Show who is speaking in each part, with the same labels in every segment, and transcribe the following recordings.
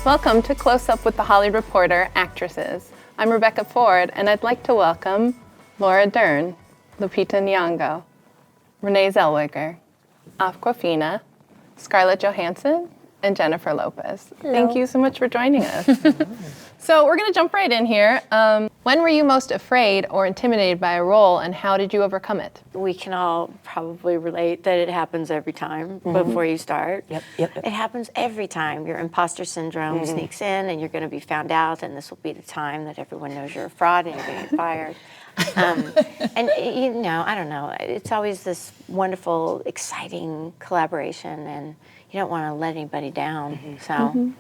Speaker 1: Welcome to Close Up with the Hollywood Reporter Actresses. I'm Rebecca Ford, and I'd like to welcome Laura Dern, Lupita Nyong'o, Renée Zellweger, Awkwafina, Scarlett Johansson, and Jennifer Lopez.
Speaker 2: Hello.
Speaker 1: Thank you so much for joining us. So we're going to jump right in here. When were you most afraid or intimidated by a role, and how did you overcome it?
Speaker 2: We can all probably relate that it happens every time before you start.
Speaker 3: Yep.
Speaker 2: It happens every time. Your imposter syndrome sneaks in, and you're going to be found out, and this will be the time that everyone knows you're a fraud and you're going to get fired. And you know, I don't know. It's always this wonderful, exciting collaboration, and you don't want to let anybody down. So.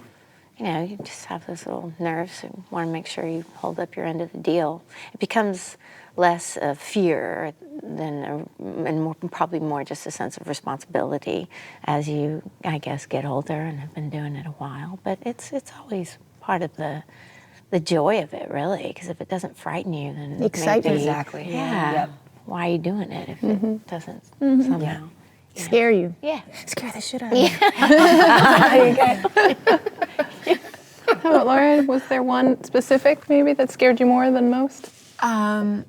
Speaker 2: You know, you just have those little nerves and want to make sure you hold up your end of the deal. It becomes less of fear than, and more, probably more just a sense of responsibility as you, I guess, get older and have been doing it a while. But it's always part of the joy of it, really, because if it doesn't frighten you, then
Speaker 3: Excitement.
Speaker 2: maybe,
Speaker 3: Exactly.
Speaker 2: Yeah.
Speaker 3: Yep.
Speaker 2: Why are you doing it if it doesn't somehow?
Speaker 4: Scare you.
Speaker 2: Yeah.
Speaker 4: Scare the shit out of you.
Speaker 1: How about Laura? Was there one specific, maybe, that scared you more than most?
Speaker 3: And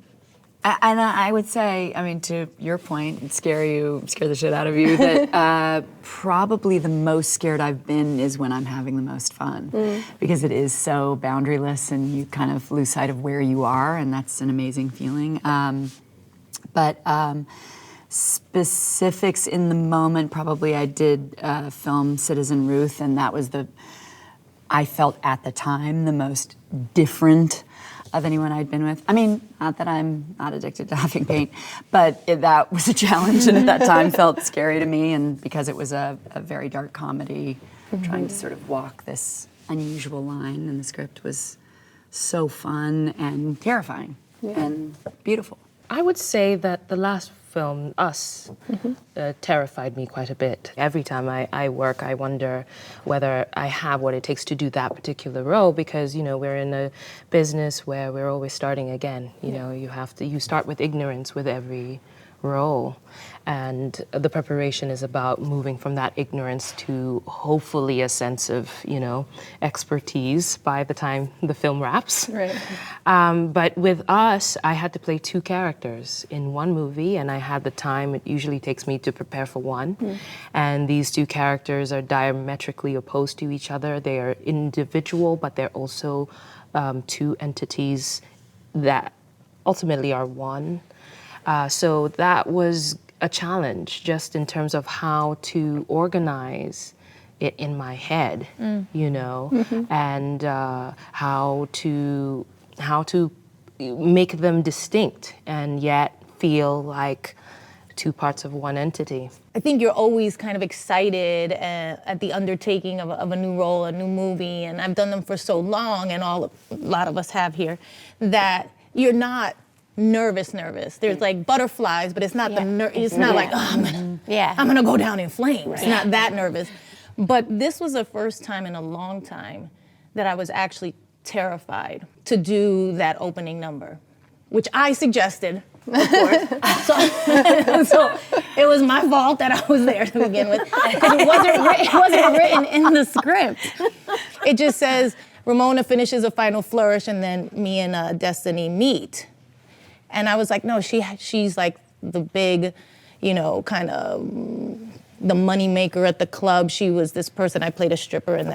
Speaker 3: I would say, I mean, to your point, scare the shit out of you, that probably the most scared I've been is when I'm having the most fun. Because it is so boundaryless and you kind of lose sight of where you are, and that's an amazing feeling. Specifics in the moment, probably I did film Citizen Ruth, and that was I felt at the time the most different of anyone I'd been with. I mean, not that I'm not addicted to huffing paint, but that was a challenge, and at that time felt scary to me, and because it was a very dark comedy, trying to sort of walk this unusual line in the script was so fun and terrifying and beautiful.
Speaker 5: I would say that the last film, Us, terrified me quite a bit. Every time I work, I wonder whether I have what it takes to do that particular role, because, you know, we're in a business where we're always starting again. You know, you start with ignorance with every role, and the preparation is about moving from that ignorance to hopefully a sense of, you know, expertise by the time the film wraps.
Speaker 1: Right.
Speaker 5: But with Us, I had to play two characters in one movie, and I had the time it usually takes me to prepare for one. And these two characters are diametrically opposed to each other. They are individual, but they're also two entities that ultimately are one. So that was a challenge, just in terms of how to organize it in my head, you know, and how to make them distinct and yet feel like two parts of one entity.
Speaker 4: I think you're always kind of excited at the undertaking of a new role, a new movie, and I've done them for so long, and a lot of us have here, that you're not nervous. There's like butterflies, but it's not it's not like, oh, I'm gonna go down in flames. It's not that nervous. But this was the first time in a long time that I was actually terrified to do that opening number, which I suggested, of course. So it was my fault that I was there to begin with, because it wasn't written in the script. It just says Ramona finishes a final flourish, and then me and Destiny meet. And I was like, no, she's like the big, you know, kind of the money maker at the club. She was this person. I played a stripper in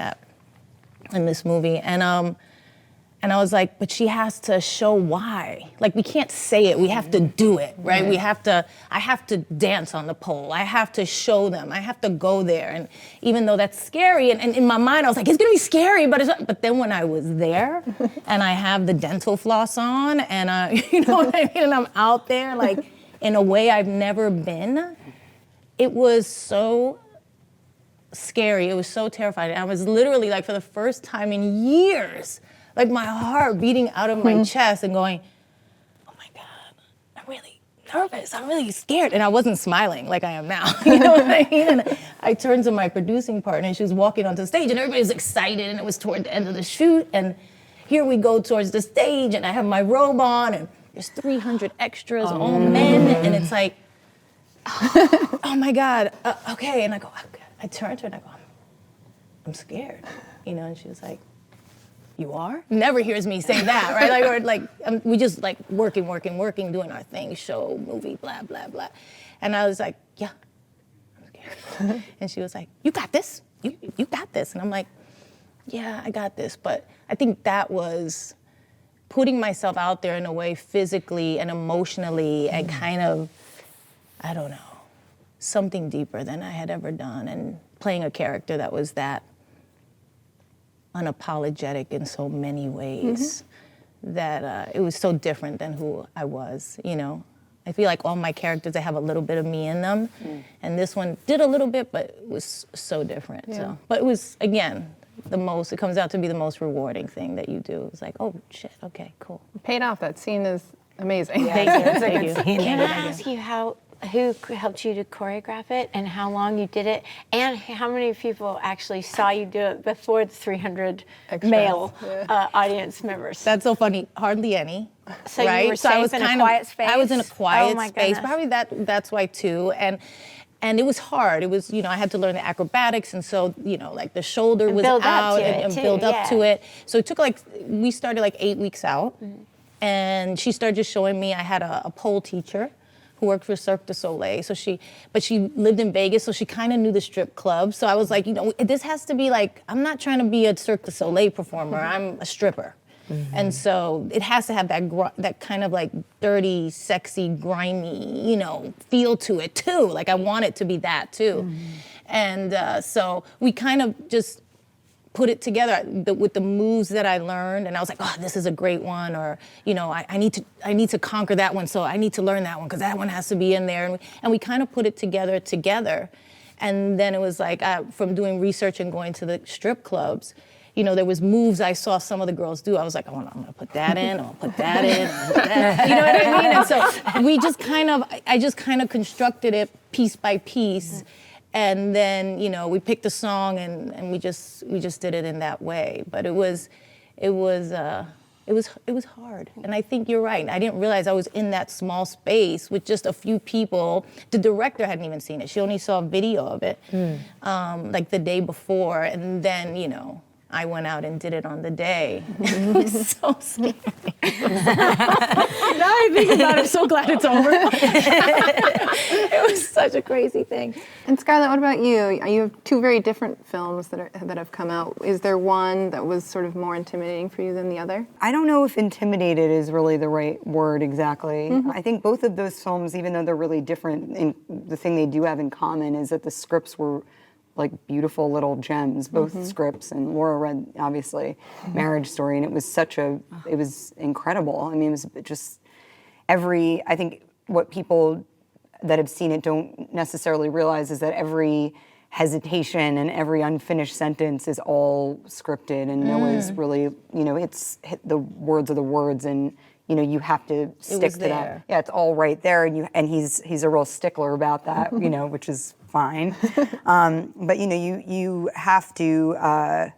Speaker 4: this movie. And I was like, but she has to show why. Like, we can't say it, we have to do it, right? I have to dance on the pole. I have to show them. I have to go there. And even though that's scary, and in my mind I was like, it's gonna be scary, but then when I was there and I have the dental floss on and you know what I mean, and I'm out there like in a way I've never been, it was so scary. It was so terrifying. I was literally like, for the first time in years, like my heart beating out of my chest and going, oh my God, I'm really nervous. I'm really scared. And I wasn't smiling like I am now. You know what I mean? And I turned to my producing partner, and she was walking onto the stage, and everybody was excited, and it was toward the end of the shoot. And here we go towards the stage, and I have my robe on, and there's 300 extras, all men, and it's like, oh my God, okay. And I go, I turn to her and I go, I'm scared. you know, and she was like, you are? Never hears me say that, right? We just like working, doing our thing, show, movie, blah, blah, blah. And I was like, yeah, I'm scared. And she was like, you got this, you got this. And I'm like, yeah, I got this. But I think that was putting myself out there in a way physically and emotionally and kind of, I don't know, something deeper than I had ever done, and playing a character that was that unapologetic in so many ways that it was so different than who I was, you know. I feel like all my characters, they have a little bit of me in them, and this one did a little bit, but it was so different. Yeah. So, but it was, again, it comes out to be the most rewarding thing that you do. It's like, oh shit, okay, cool.
Speaker 1: It paid off. That scene is amazing.
Speaker 4: Thank you, thank you.
Speaker 2: Can I ask you who helped you to choreograph it, and how long you did it, and how many people actually saw you do it before the 300 male audience members?
Speaker 4: That's so funny. Hardly any.
Speaker 2: So
Speaker 4: right?
Speaker 2: you were safe in a quiet space?
Speaker 4: I was in a quiet space.
Speaker 2: Goodness.
Speaker 4: Probably that's why too. And it was hard. It was, you know, I had to learn the acrobatics, and so, you know, like the shoulder was out and build up to it. So it took we started like 8 weeks out, and she started just showing me. I had a pole teacher who worked for Cirque du Soleil. But she lived in Vegas, so she kind of knew the strip club. So I was like, you know, this has to be like, I'm not trying to be a Cirque du Soleil performer. I'm a stripper. And so it has to have that kind of like dirty, sexy, grimy, you know, feel to it too. Like I want it to be that too. And so we kind of just put it together with the moves that I learned, and I was like, oh, this is a great one, or, you know, I need to conquer that one, so I need to learn that one because that one has to be in there, and we kind of put it together, and then it was like from doing research and going to the strip clubs, you know, there was moves I saw some of the girls do. I was like, I'm gonna put that in, I'm gonna put that in, I'm gonna put that. You know what I mean? And so I just kind of constructed it piece by piece. And then, you know, we picked a song and we just did it in that way. But it was hard. And I think you're right. I didn't realize I was in that small space with just a few people. The director hadn't even seen it. She only saw a video of it, like the day before. And then, you know, I went out and did it on the day. It was so scary. Now I think about it, I'm so glad it's over. It was such a crazy thing.
Speaker 1: And Scarlett, what about you? You have two very different films that have come out. Is there one that was sort of more intimidating for you than the other?
Speaker 6: I don't know if intimidated is really the right word exactly. I think both of those films, even though they're really different, the thing they do have in common is that the scripts were like beautiful little gems, both scripts, and Laura read, obviously, Marriage Story, and it was it was incredible. I mean, it was just I think what people that have seen it don't necessarily realize is that every hesitation and every unfinished sentence is all scripted, and Noah's really, you know, the words are the words, and you know, you have to stick to that. Yeah, it's all right there, and he's a real stickler about that, you know, which is fine. But you know, you have to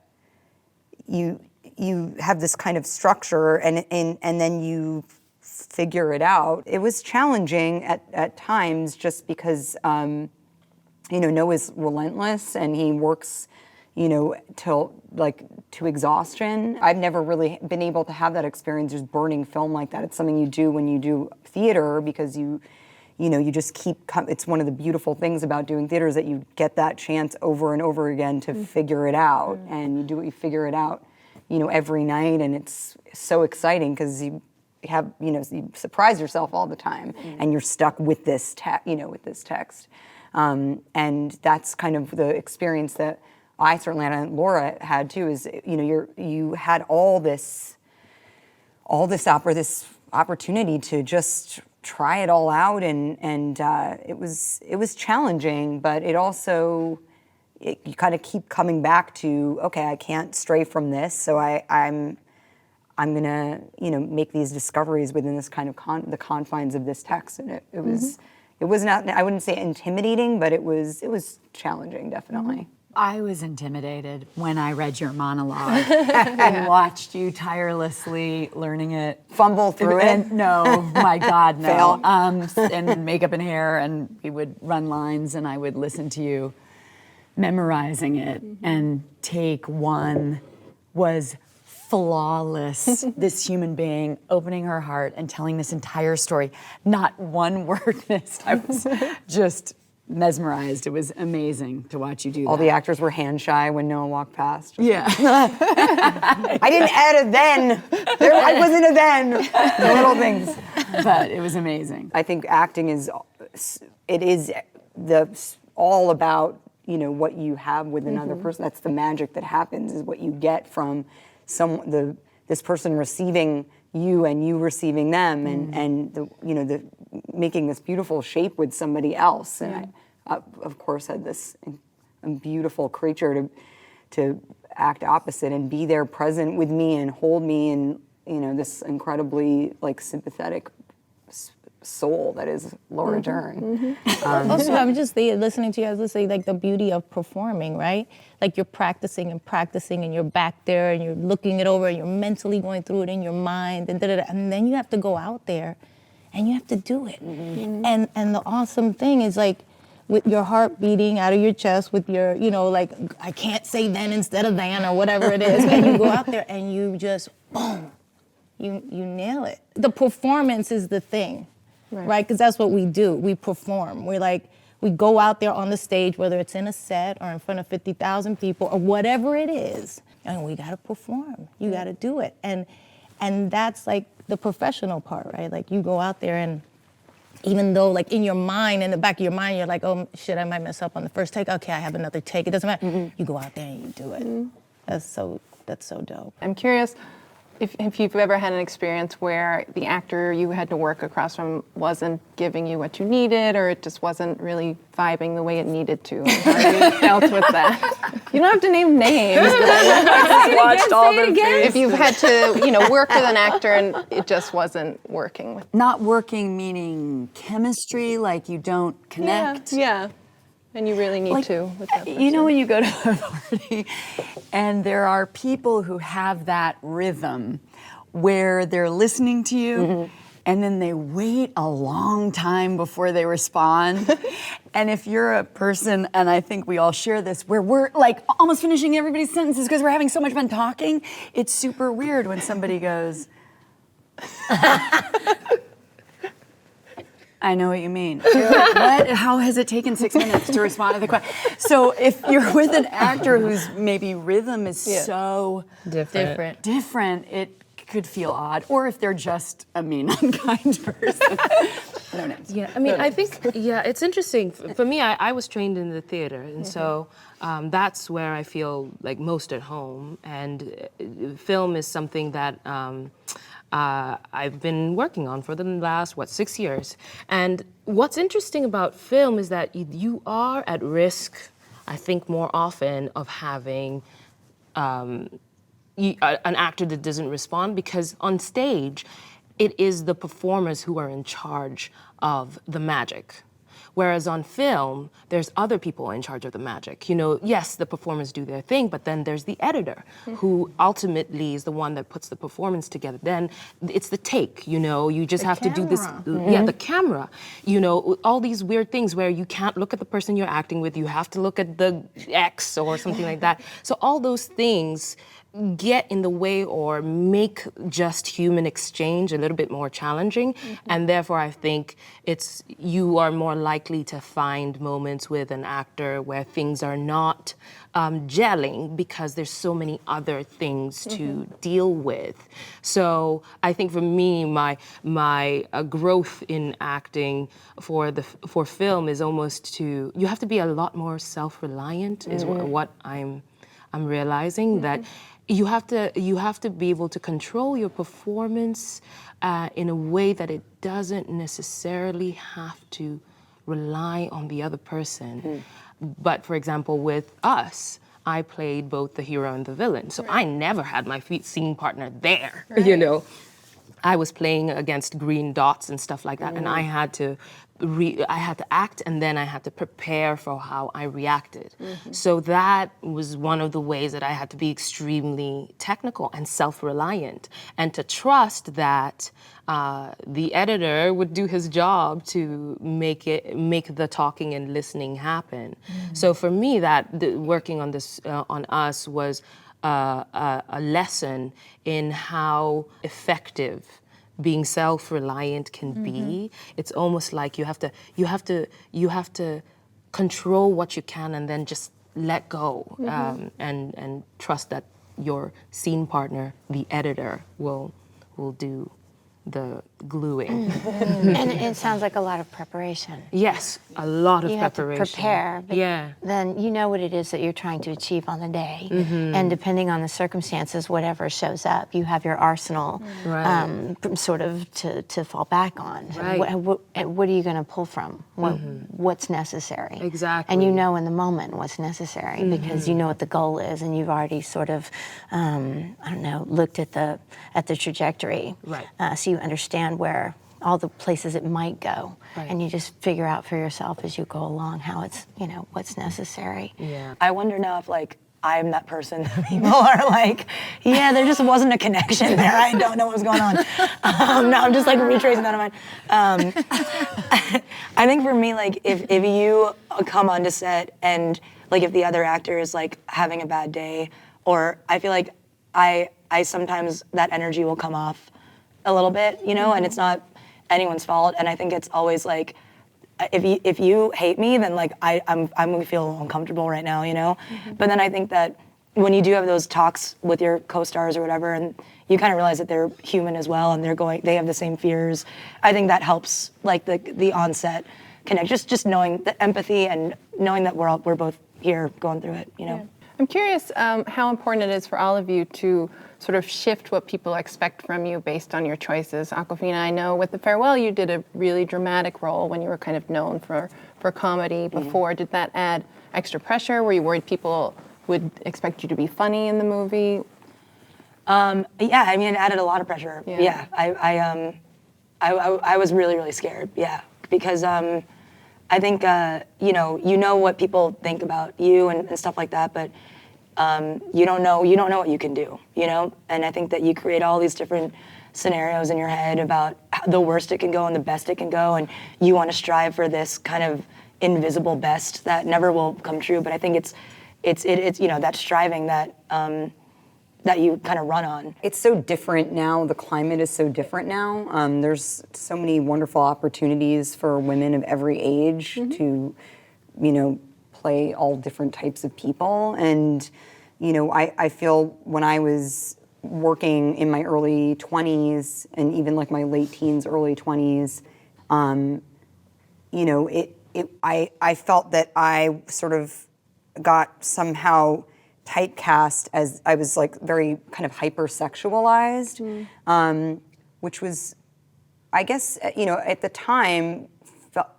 Speaker 6: you have this kind of structure, and then you figure it out. It was challenging at times, just because you know, Noah's relentless, and he works, you know, to exhaustion. I've never really been able to have that experience, just burning film like that. It's something you do when you do theater, because you know, you just keep, it's one of the beautiful things about doing theater is that you get that chance over and over again to figure it out, and you figure it out, you know, every night, and it's so exciting because you have, you know, you surprise yourself all the time, and you're stuck with this text. And that's kind of the experience that I certainly had, and Laura had too, is, you know, you had this opportunity to just try it all out, and it was challenging, but it also, you kind of keep coming back to, okay, I can't stray from this, so I'm gonna, you know, make these discoveries within this kind of the confines of this text, and it was not, I wouldn't say intimidating, but it was challenging, definitely.
Speaker 3: I was intimidated when I read your monologue and watched you tirelessly learning it.
Speaker 6: Fumble through it?
Speaker 3: No, my God, no.
Speaker 6: Fail.
Speaker 3: And makeup and hair, and we would run lines, and I would listen to you memorizing it, and take one was flawless. This human being opening her heart and telling this entire story, not one word missed. I was just mesmerized. It was amazing to watch you do that.
Speaker 6: All the actors were hand shy when Noah walked past.
Speaker 3: Yeah.
Speaker 6: I didn't add a then. I wasn't a then. The little things.
Speaker 3: But it was amazing.
Speaker 6: I think acting is all about, you know, what you have with another person. That's the magic that happens, is what you get from this person receiving you and you receiving them, and making this beautiful shape with somebody else. And I, of course, had this beautiful creature to act opposite and be there present with me and hold me in, you know, this incredibly like sympathetic soul that is Laura Dern.
Speaker 4: Also, I'm just listening to you guys, listening, like the beauty of performing, right? Like you're practicing and you're back there and you're looking it over and you're mentally going through it in your mind and and then you have to go out there and you have to do it. And the awesome thing is, like, with your heart beating out of your chest, with your, you know, like, I can't say then instead of than or whatever it is, and you go out there and you just, boom, you nail it. The performance is the thing. Right? Because that's what we do. We perform. We go out there on the stage, whether it's in a set or in front of 50,000 people or whatever it is, and we got to perform. You got to do it. And that's like the professional part, right? Like you go out there, and even though like in your mind, in the back of your mind, you're like, oh shit, I might mess up on the first take. Okay, I have another take. It doesn't matter. You go out there and you do it. That's so dope.
Speaker 1: I'm curious if you've ever had an experience where the actor you had to work across from wasn't giving you what you needed, or it just wasn't really vibing the way it needed to. And how you felt with that? You don't have to name names, but I
Speaker 3: watched all the faces.
Speaker 1: if you've had to, you know, work with an actor and it just wasn't working with.
Speaker 3: Not working meaning chemistry, like you don't connect.
Speaker 1: Yeah. And you really need to with that person.
Speaker 3: You know, when you go to a party and there are people who have that rhythm where they're listening to you and then they wait a long time before they respond. And if you're a person, and I think we all share this, where we're like almost finishing everybody's sentences because we're having so much fun talking, it's super weird when somebody goes, I know what you mean. You're like, what? How has it taken 6 minutes to respond to the question? So if you're with an actor whose maybe rhythm is so different, it could feel odd. Or if they're just a mean, unkind person. No names.
Speaker 5: Yeah, I mean, I think, it's interesting. For me, I was trained in the theater, and so that's where I feel like most at home. And film is something that I've been working on for the last, 6 years. And what's interesting about film is that you are at risk, I think, more often of having an actor that doesn't respond, because on stage, it is the performers who are in charge of the magic. Whereas on film, there's other people in charge of the magic. You know, yes, the performers do their thing, but then there's the editor who ultimately is the one that puts the performance together. Then it's the take, you know, you just have to do this. The camera, you know, all these weird things where you can't look at the person you're acting with, you have to look at the X or something like that. So all those things get in the way or make just human exchange a little bit more challenging. And therefore I think you are more likely to find moments with an actor where things are not gelling, because there's so many other things to deal with. So I think for me, my growth in acting for film is almost you have to be a lot more self-reliant, is what I'm realizing, that you have to be able to control your performance in a way that it doesn't necessarily have to rely on the other person. But for example, with us, I played both the hero and the villain, so I never had my scene partner there, you know. I was playing against green dots and stuff like that, and I had to act, and then I had to prepare for how I reacted. So that was one of the ways that I had to be extremely technical and self-reliant, and to trust that the editor would do his job to make the talking and listening happen. So for me, working on this on us was a lesson in how effective being self-reliant can be. It's almost like you have to control what you can and then just let go, and trust that your scene partner, the editor, will do the gluing.
Speaker 2: And it sounds like a lot of preparation.
Speaker 5: Yes, a lot of
Speaker 2: You have to
Speaker 5: preparation.
Speaker 2: prepare, but
Speaker 5: Yeah.
Speaker 2: then you know what it is that you're trying to achieve on the day. And depending on the circumstances, whatever shows up, you have your arsenal sort of to fall back on.
Speaker 5: Right.
Speaker 2: What are you going to pull from? What's necessary?
Speaker 5: Exactly.
Speaker 2: And you know in the moment what's necessary because you know what the goal is, and you've already sort of, looked at the trajectory.
Speaker 5: Right.
Speaker 2: So you understand where all the places it might go, and you just figure out for yourself as you go along how it's, what's necessary.
Speaker 5: Yeah.
Speaker 7: I wonder now if I'm that person that people are like, yeah, there just wasn't a connection there. I don't know what was going on. No, I'm just retracing that in my mind. I think for me, if you come onto set and if the other actor is having a bad day, or I feel like I sometimes that energy will come off a little bit, and it's not anyone's fault. And I think it's always if you hate me, then I'm gonna feel uncomfortable right now, But then I think that when you do have those talks with your co-stars or whatever, and you kind of realize that they're human as well, and they have the same fears, I think that helps the onset connect. Just knowing the empathy and knowing that we're both here going through it,
Speaker 1: Yeah. I'm curious how important it is for all of you to sort of shift what people expect from you based on your choices. Awkwafina, I know with The Farewell you did a really dramatic role when you were kind of known for comedy before. Did that add extra pressure? Were you worried people would expect you to be funny in the movie?
Speaker 7: Yeah, I mean, it added a lot of pressure.
Speaker 1: Yeah.
Speaker 7: I was really, really scared. Yeah, because I think you know what people think about you and stuff like that, but you don't know what you can do, And I think that you create all these different scenarios in your head about the worst it can go and the best it can go, and you want to strive for this kind of invisible best that never will come true. But I think it's that striving that that you kind of run on.
Speaker 6: It's so different now. The climate is so different now. There's so many wonderful opportunities for women of every age to, play all different types of people. And, I feel when I was working in my early 20s and even my late teens, early 20s, I felt that I sort of got somehow typecast as I was very kind of hypersexualized, which was, I guess, at the time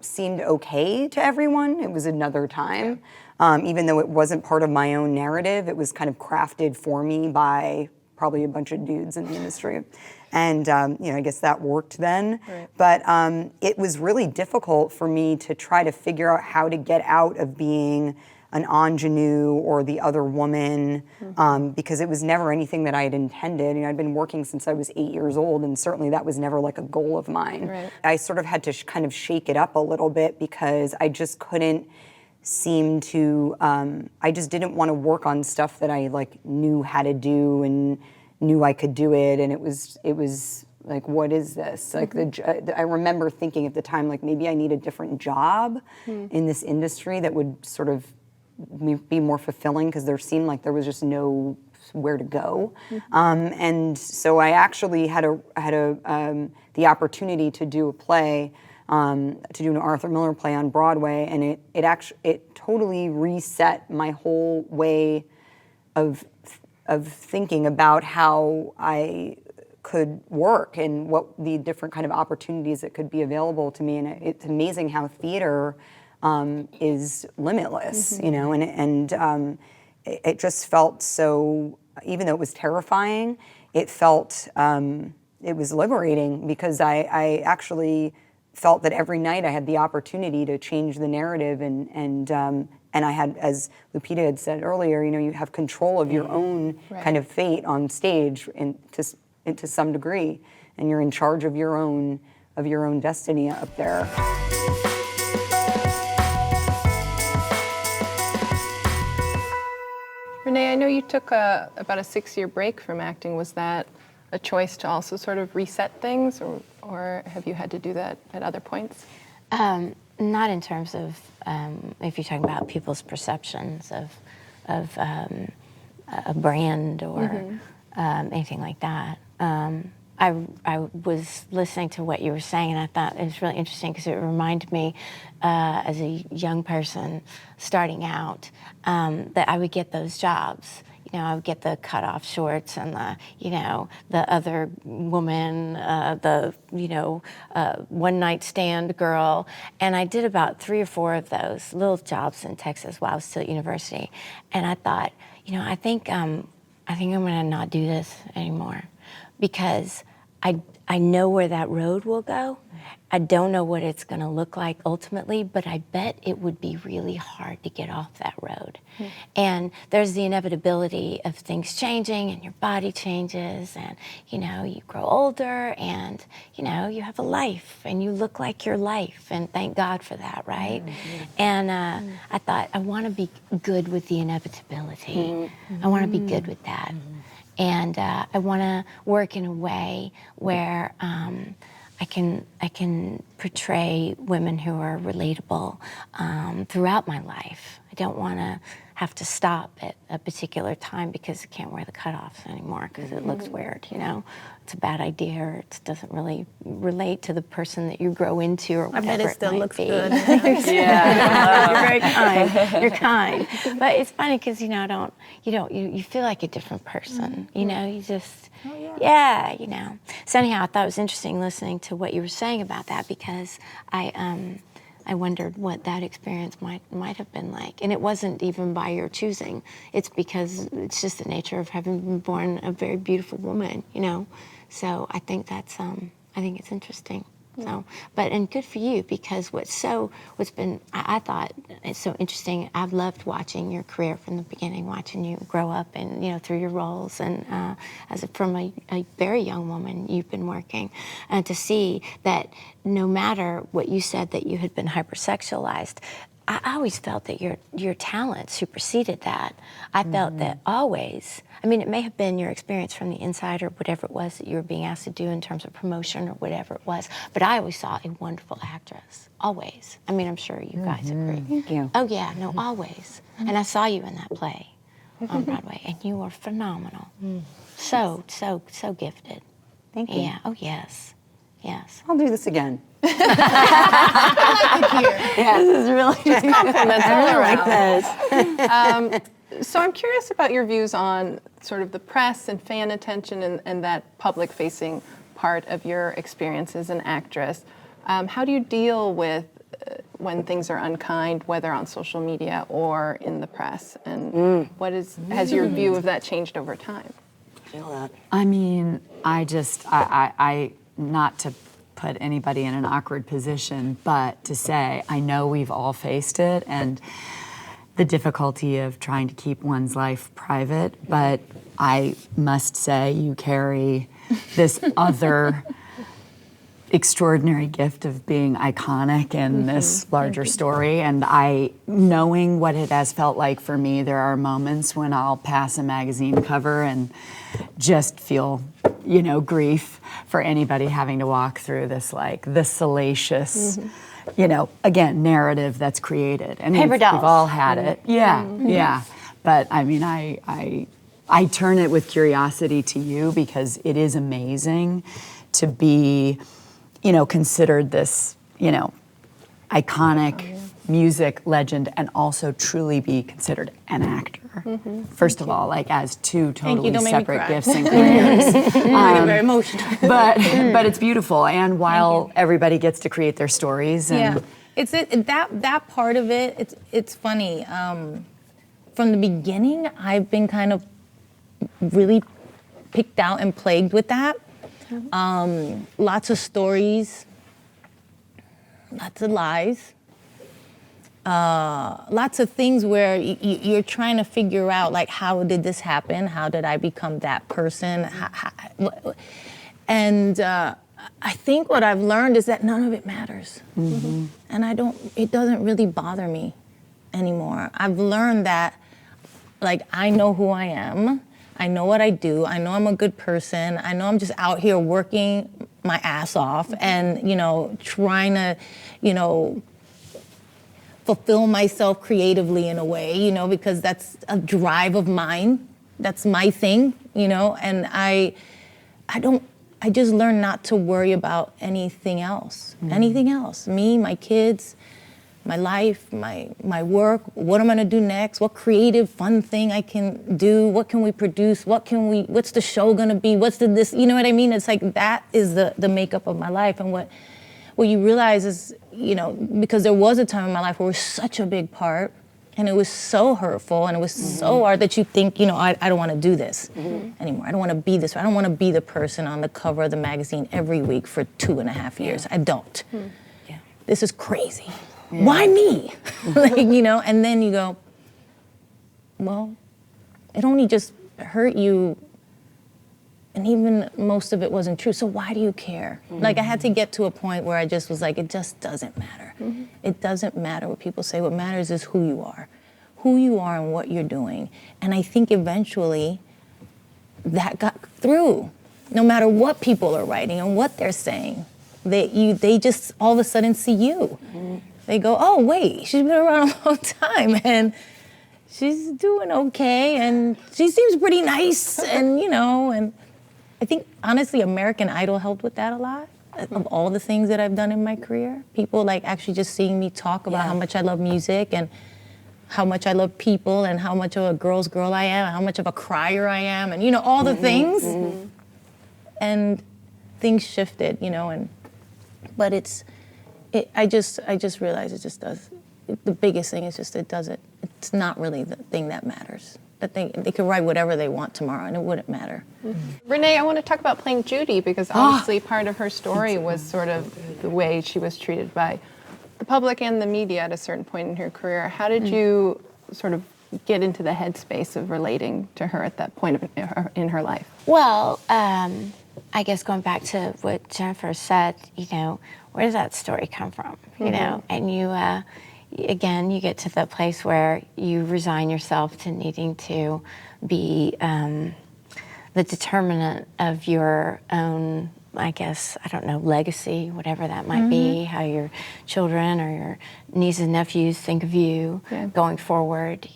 Speaker 6: seemed okay to everyone. It was another time, even though it wasn't part of my own narrative. It was kind of crafted for me by probably a bunch of dudes in the industry. And, I guess that worked then. Right. But it was really difficult for me to try to figure out how to get out of being an ingenue or the other woman, because it was never anything that I had intended. I'd been working since I was 8 years old, and certainly that was never a goal of mine.
Speaker 1: Right.
Speaker 6: I sort of had to kind of shake it up a little bit because I just couldn't seem to, I just didn't want to work on stuff that I knew how to do and knew I could do it, and it was what is this? I remember thinking at the time, maybe I need a different job in this industry that would sort of be more fulfilling, because there seemed like there was just nowhere to go. And so I actually had the opportunity to do a play, to do an Arthur Miller play on Broadway, and it totally reset my whole way of thinking about how I could work and what the different kind of opportunities that could be available to me. And it's amazing how theater is limitless, and it just felt so, even though it was terrifying, it felt liberating because I actually felt that every night I had the opportunity to change the narrative and I had, as Lupita had said earlier, you have control of your own kind of fate on stage to some degree, and you're in charge of your own destiny up there.
Speaker 1: Renée, I know you took about a 6-year break from acting. Was that a choice to also sort of reset things, or have you had to do that at other points?
Speaker 2: Not in terms of if you're talking about people's perceptions of a brand or anything like that. I was listening to what you were saying, and I thought it was really interesting because it reminded me, as a young person starting out, that I would get those jobs. I would get the cut-off shorts and the other woman, the one-night stand girl, and I did about 3 or 4 of those little jobs in Texas while I was still at university, and I thought, I think I'm going to not do this anymore because I know where that road will go. I don't know what it's going to look like ultimately, but I bet it would be really hard to get off that road. And there's the inevitability of things changing and your body changes and, you grow older and, you have a life and you look like your life, and thank God for that, right? And I thought, I want to be good with the inevitability. I want to be good with that. And I want to work in a way where I can portray women who are relatable throughout my life. I don't want to have to stop at a particular time because I can't wear the cutoffs anymore because it looks weird, It's a bad idea, or it doesn't really relate to the person that you grow into, or whatever.
Speaker 4: I bet it still looks good.
Speaker 2: You're very kind. You're kind. But it's funny because you feel like a different person. You just So anyhow, I thought it was interesting listening to what you were saying about that because I wondered what that experience might have been like. And it wasn't even by your choosing. It's because it's just the nature of having been born a very beautiful woman, So I think that's, I think it's interesting. So, and good for you because I thought it's so interesting. I've loved watching your career from the beginning, watching you grow up and, through your roles. And from a very young woman, you've been working. And to see that no matter what you said that you had been hypersexualized, I always felt that your talent superseded that. I felt that always. I mean, it may have been your experience from the inside or whatever it was that you were being asked to do in terms of promotion or whatever it was, but I always saw a wonderful actress, always. I mean, I'm sure you guys agree.
Speaker 6: Thank you.
Speaker 2: Oh yeah, no, always. And I saw you in that play on Broadway, and you were phenomenal. So gifted.
Speaker 6: Thank you.
Speaker 2: Yeah, oh yes. Yes.
Speaker 6: I'll do this again.
Speaker 2: This is really just
Speaker 1: Compliments all
Speaker 2: around.
Speaker 1: like this. So I'm curious about your views on sort of the press and fan attention and that public-facing part of your experience as an actress. How do you deal with when things are unkind, whether on social media or in the press? And has your view of that changed over time?
Speaker 7: I feel that.
Speaker 3: I mean, I not to put anybody in an awkward position, but to say, I know we've all faced it and the difficulty of trying to keep one's life private, but I must say you carry this other extraordinary gift of being iconic in this larger story, and knowing what it has felt like for me, there are moments when I'll pass a magazine cover and just feel, grief for anybody having to walk through this, the salacious, again, narrative that's created. And
Speaker 2: Paper
Speaker 3: we've
Speaker 2: dolls.
Speaker 3: all had it. Yeah. But I mean, I turn it with curiosity to you because it is amazing to be, considered this, iconic music legend and also truly be considered an actor. First of all, as two totally
Speaker 4: Don't make me
Speaker 3: separate
Speaker 4: cry.
Speaker 3: gifts and careers.
Speaker 4: I get very emotional.
Speaker 3: But it's beautiful, and while everybody gets to create their stories, and
Speaker 4: It's that part of it. It's funny. From the beginning, I've been kind of really picked out and plagued with that. Lots of stories, lots of lies, lots of things where you're trying to figure out, like, how did this happen? How did I become that person? And I think what I've learned is that none of it matters. And it doesn't really bother me anymore. I've learned that, like, I know who I am. I know what I do. I know I'm a good person. I know I'm just out here working my ass off and, trying to, fulfill myself creatively in a way, because that's a drive of mine. That's my thing, and I just learned not to worry about anything else. Anything else. Me, my kids, my life, my work, what I'm gonna do next, what creative, fun thing I can do, what can we produce, what's the show gonna be, this, you know what I mean? It's like, that is the makeup of my life. And what you realize is, because there was a time in my life where it was such a big part, and it was so hurtful, and it was so hard that you think, I don't wanna do this anymore. I don't wanna be this, I don't wanna be the person on the cover of the magazine every week for 2.5 years. I don't. This is crazy. Why me? And then you go, well, it only just hurt you, and even most of it wasn't true, so why do you care? Like, I had to get to a point where I just was like, it just doesn't matter. It doesn't matter what people say. What matters is who you are and what you're doing. And I think eventually that got through, no matter what people are writing and what they're saying. They just all of a sudden see you. They go, oh, wait, she's been around a long time, and she's doing okay, and she seems pretty nice, and, and I think, honestly, American Idol helped with that a lot, of all the things that I've done in my career. People, like, actually just seeing me talk about how much I love music, and how much I love people, and how much of a girl's girl I am, and how much of a crier I am, and, all the things. And things shifted, but I just realized it just does. The biggest thing is just it's not really the thing that matters. That they could write whatever they want tomorrow and it wouldn't matter.
Speaker 1: Renee, I want to talk about playing Judy, because obviously part of her story was sort of the way she was treated by the public and the media at a certain point in her career. How did you sort of get into the headspace of relating to her at that point in her life?
Speaker 2: Well, I guess going back to what Jennifer said, where does that story come from? And you, again, you get to the place where you resign yourself to needing to be the determinant of your own, I guess, I don't know, legacy, whatever that might be, how your children or your nieces and nephews think of you going forward,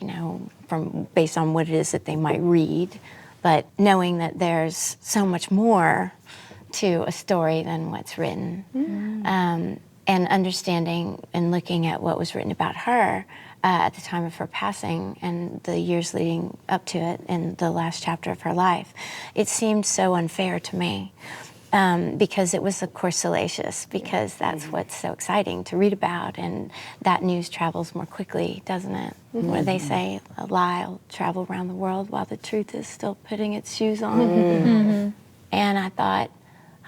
Speaker 2: based on what it is that they might read. But knowing that there's so much more to a story than what's written, and understanding and looking at what was written about her at the time of her passing and the years leading up to it in the last chapter of her life, it seemed so unfair to me. Because it was, of course, salacious, because that's what's so exciting to read about, and that news travels more quickly, doesn't it? Where they say a lie will travel around the world while the truth is still putting its shoes on. And I thought,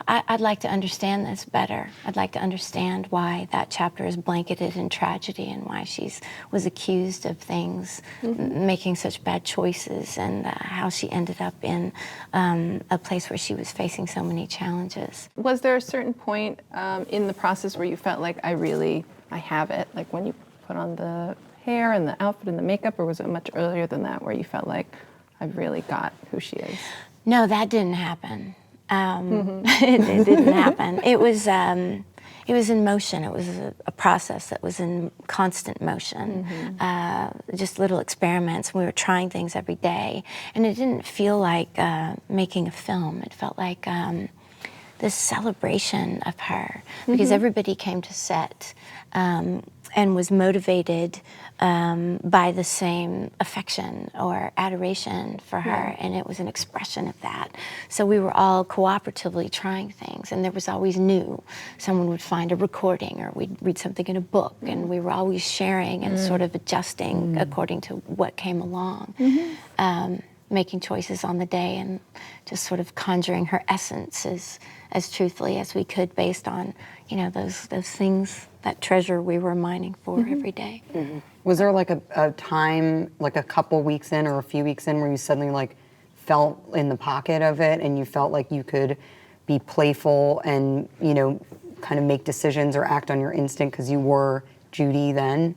Speaker 2: I'd like to understand this better. I'd like to understand why that chapter is blanketed in tragedy, and why she was accused of things, making such bad choices, and how she ended up in a place where she was facing so many challenges.
Speaker 1: Was there a certain point in the process where you felt like, I have it, like when you put on the hair and the outfit and the makeup, or was it much earlier than that where you felt like, I've really got who she is?
Speaker 2: No, that didn't happen. It didn't happen. It was in motion. It was a process that was in constant motion. Just little experiments. We were trying things every day, and it didn't feel like making a film. It felt like this celebration of her, because everybody came to set and was motivated by the same affection or adoration for her, and it was an expression of that. So we were all cooperatively trying things, and there was always new. Someone would find a recording, or we'd read something in a book, and we were always sharing and sort of adjusting according to what came along. making choices on the day and just sort of conjuring her essence as truthfully as we could based on, those things, that treasure we were mining for every day.
Speaker 6: Mm-hmm. Was there like a time, like a couple weeks in or a few weeks in, where you suddenly like felt in the pocket of it and you felt like you could be playful and, kind of make decisions or act on your instinct because you were Judy then?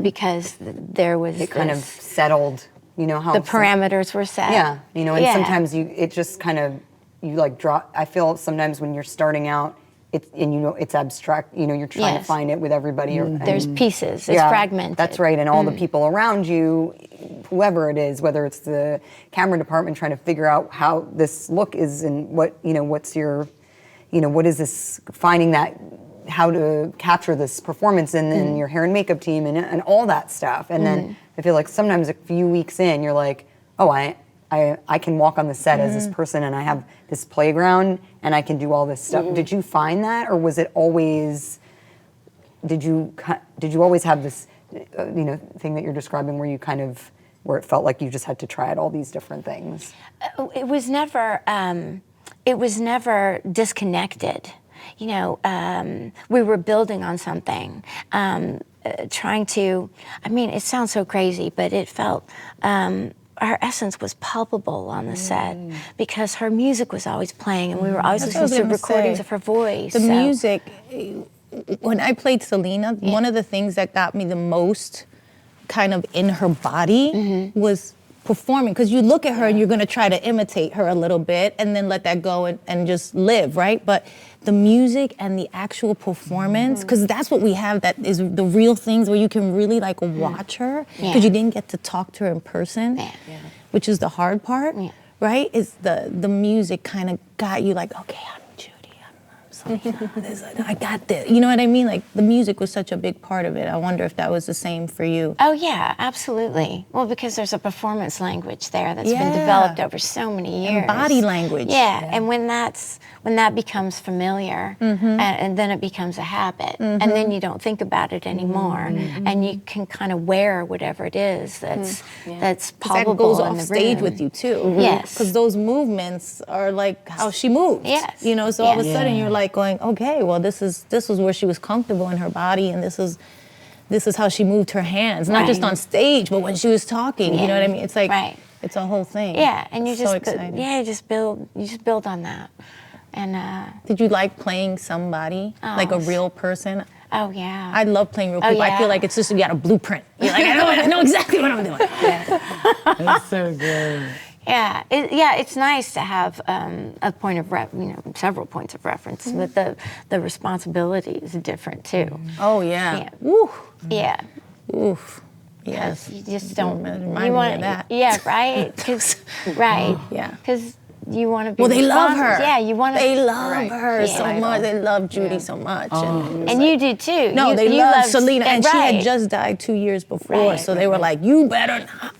Speaker 2: Because there was
Speaker 6: it kind of settled, how
Speaker 2: the parameters were set.
Speaker 6: Yeah, and sometimes it just kind of, you like drop. I feel sometimes when you're starting out, it's abstract. You're trying to find it with everybody.
Speaker 2: There's pieces. It's fragmented.
Speaker 6: That's right, and all the people around you, whoever it is, whether it's the camera department trying to figure out how this look is and what what's your, what is this, finding that, how to capture this performance, and then your hair and makeup team and all that stuff. And then I feel like sometimes a few weeks in, you're like, oh, I can walk on the set as this person, and I have this playground, and I can do all this stuff. Did you find that, or was it always? Did you always have this, thing that you're describing, where you kind of, where it felt like you just had to try out all these different things?
Speaker 2: It was never. It was never disconnected. We were building on something. Trying to. I mean, it sounds so crazy, but it felt. Her essence was palpable on the set because her music was always playing, and we were always listening to recordings of her voice.
Speaker 4: The music, when I played Selena, one of the things that got me the most kind of in her body was performing, because you look at her and you're going to try to imitate her a little bit and then let that go and just live, right? But the music and the actual performance, because that's what we have, that is the real things where you can really like watch her, because you didn't get to talk to her in person, which is the hard part, right? Is the music kind of got you like, okay, I'm Judy, I'm Selena, I got this. You know what I mean? Like the music was such a big part of it. I wonder if that was the same for you.
Speaker 2: Oh yeah, absolutely. Well, because there's a performance language there that's been developed over so many years.
Speaker 4: And body language.
Speaker 2: Yeah, and when that becomes familiar, and then it becomes a habit, and then you don't think about it anymore, and you can kind of wear whatever it is that's palpable
Speaker 4: that goes
Speaker 2: in
Speaker 4: off
Speaker 2: the
Speaker 4: stage
Speaker 2: room.
Speaker 4: with you too.
Speaker 2: Yes,
Speaker 4: because those movements are like how she moves.
Speaker 2: Yes,
Speaker 4: so all of a sudden you're like going, okay, well this is where she was comfortable in her body, and this is how she moved her hands, not just on stage, but when she was talking. You know what I mean? It's like it's a whole thing.
Speaker 2: Yeah, and you
Speaker 4: so
Speaker 2: just
Speaker 4: exciting.
Speaker 2: you just build on that. And
Speaker 4: did you like playing somebody, like a real person?
Speaker 2: Oh yeah.
Speaker 4: I love playing real people. I feel like it's just, you got a blueprint. You're like, I know exactly what I'm doing.
Speaker 3: That's so good.
Speaker 2: Yeah, it's nice to have a point of several points of reference, but the responsibility is different too.
Speaker 4: Oh yeah.
Speaker 2: Woo. Yeah.
Speaker 4: Oof. Yes.
Speaker 2: You just don't.
Speaker 4: You want that.
Speaker 2: Yeah. Right. Right.
Speaker 4: Yeah.
Speaker 2: Because you want to be.
Speaker 4: Well, they love her.
Speaker 2: Yeah. You want to.
Speaker 4: They love her so much. They love Judy so much.
Speaker 2: And you do too.
Speaker 4: No, they love Selena, and she had just died 2 years before, so they were like, "You better not."